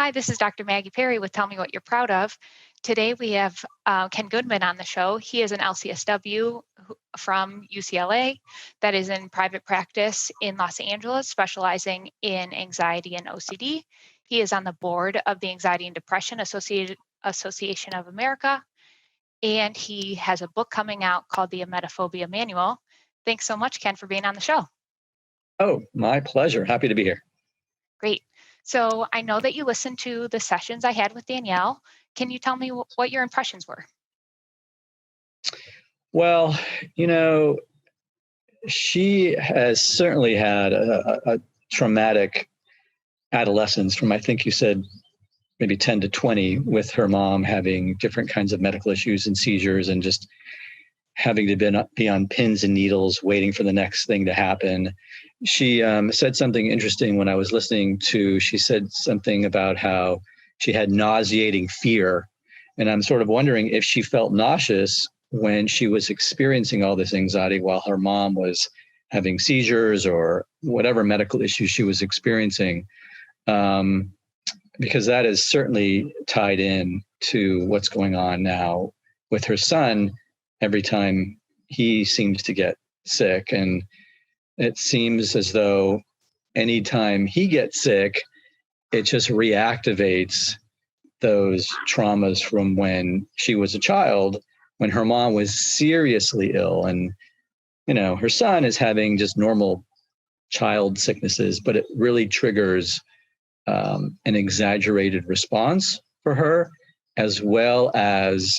Hi, this is Dr. Maggie Perry with Tell Me What You're Proud Of. Today we have Ken Goodman on the show. He is an LCSW from UCLA that is in private practice in Los Angeles, specializing in anxiety and OCD. He is on the board of the Anxiety and Depression Association of America, and he has a book coming out called the Emetophobia Manual. Thanks so much, Ken, for being on the show. Oh, my pleasure. Happy to be here. Great. So I know that you listened to the sessions I had with Danielle. Can you tell me what your impressions were? Well, she has certainly had a traumatic adolescence from, I think you said, maybe 10 to 20, with her mom having different kinds of medical issues and seizures and just having to be on pins and needles waiting for the next thing to happen. She said something interesting when I was listening she said something about how she had nauseating fear. And I'm sort of wondering if she felt nauseous when she was experiencing all this anxiety while her mom was having seizures or whatever medical issues she was experiencing, because that is certainly tied in to what's going on now with her son every time he seems to get sick. And it seems as though anytime he gets sick, it just reactivates those traumas from when she was a child, when her mom was seriously ill. And, her son is having just normal child sicknesses, but it really triggers an exaggerated response for her, as well as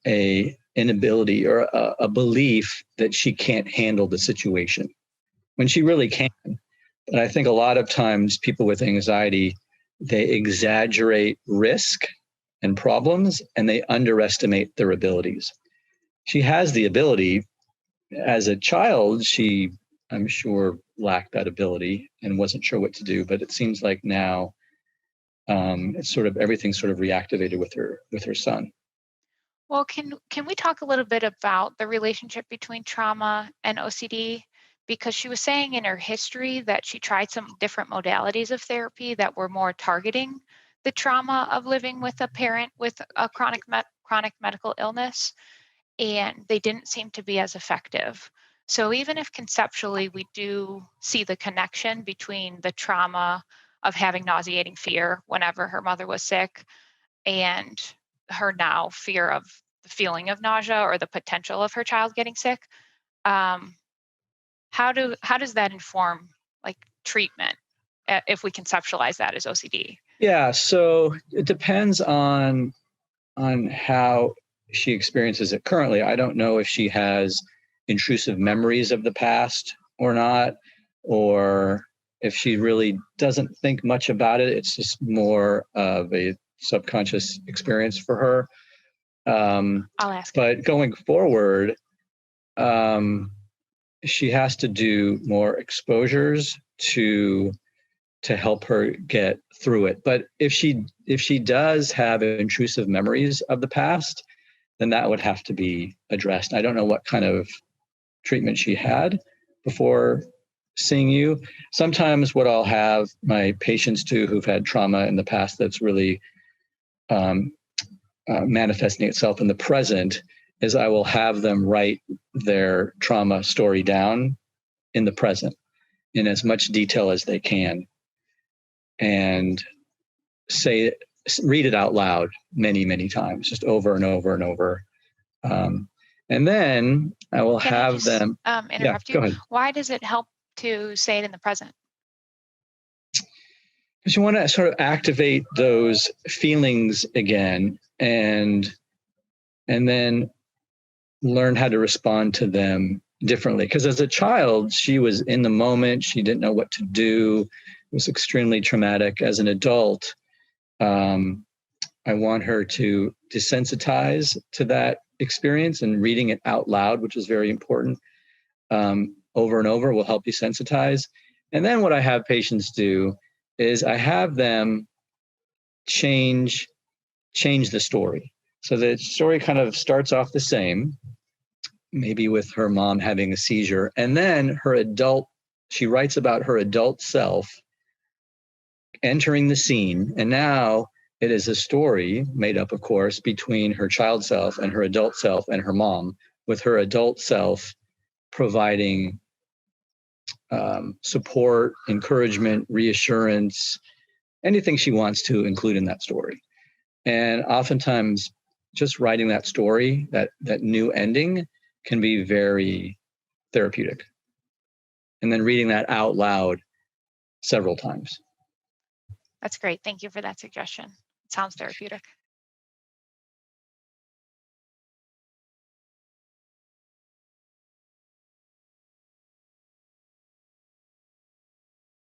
a inability or a belief that she can't handle the situation when she really can. But I think a lot of times people with anxiety, they exaggerate risk and problems and they underestimate their abilities. She has the ability. As a child, she, I'm sure, lacked that ability and wasn't sure what to do. But it seems like now it's sort of everything's sort of reactivated with her son. Well, can we talk a little bit about the relationship between trauma and OCD? Because she was saying in her history that she tried some different modalities of therapy that were more targeting the trauma of living with a parent with a chronic medical illness, and they didn't seem to be as effective. So even if conceptually we do see the connection between the trauma of having nauseating fear whenever her mother was sick and her now fear of the feeling of nausea or the potential of her child getting sick, how does that inform treatment if we conceptualize that as OCD? Yeah, so it depends on how she experiences it currently. I don't know if she has intrusive memories of the past or not, or if she really doesn't think much about it. It's just more of a subconscious experience for her. I'll ask. But going forward, she has to do more exposures to help her get through it. But if she does have intrusive memories of the past, then that would have to be addressed. I don't know what kind of treatment she had before seeing you. Sometimes what I'll have my patients do who've had trauma in the past that's really manifesting itself in the present is I will have them write their trauma story down in the present in as much detail as they can and read it out loud many, many times, just over and over and over. And then I will have them interrupt you. Go ahead. Why does it help to say it in the present? Because you want to sort of activate those feelings again and then learn how to respond to them differently. Because as a child, she was in the moment. She didn't know what to do. It was extremely traumatic. As an adult, I want her to desensitize to that experience, and reading it out loud, which is very important, over and over will help desensitize. And then what I have patients do is I have them change the story. So the story kind of starts off the same, maybe with her mom having a seizure, and then she writes about her adult self entering the scene. And now it is a story made up, of course, between her child self and her adult self and her mom, with her adult self providing support, encouragement, reassurance, anything she wants to include in that story. And oftentimes, just writing that story, that new ending, can be very therapeutic. And then reading that out loud several times. That's great. Thank you for that suggestion. It sounds therapeutic.